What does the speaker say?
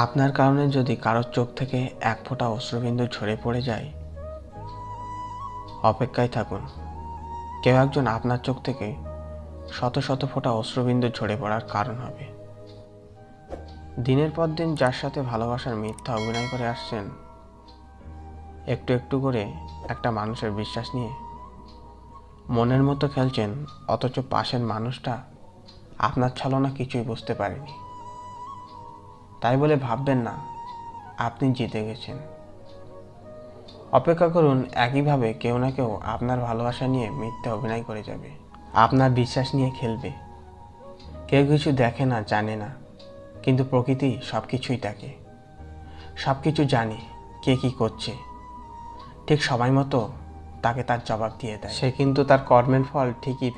আপনার কারণে যদি কারোর চোখ থেকে এক ফোঁটা অশ্রুবিন্দু ঝরে পড়ে যায়, অপেক্ষায় থাকুন। কেউ একজন আপনার চোখ থেকে শত শত ফোঁটা অশ্রুবিন্দু ঝরে পড়ার কারণ হবে। দিনের পর দিন যার সাথে ভালোবাসার মিথ্যা অভিনয় করে আসছেন, একটু একটু করে একটা মানুষের বিশ্বাস নিয়ে মনের মতো খেলছেন, অথচ পাশের মানুষটা আপনার ছলনা কিছুই বুঝতে পারেনি। তাই বলে ভাববেন না আপনি জিতে গেছেন। অপেক্ষা করুন, একইভাবে কেউ না কেউ আপনার ভালোবাসা নিয়ে মিথ্যা অভিনয় করে যাবে, আপনার বিশ্বাস নিয়ে খেলবে। কেউ কিছু দেখে না, জানে না, কিন্তু প্রকৃতি সব কিছুই দেখে, সব কিছু জানে কে কী করছে, ঠিক সময় মতো তাকে তার জবাব দিয়ে দেয়। সে কিন্তু তার কর্মের ফল ঠিকই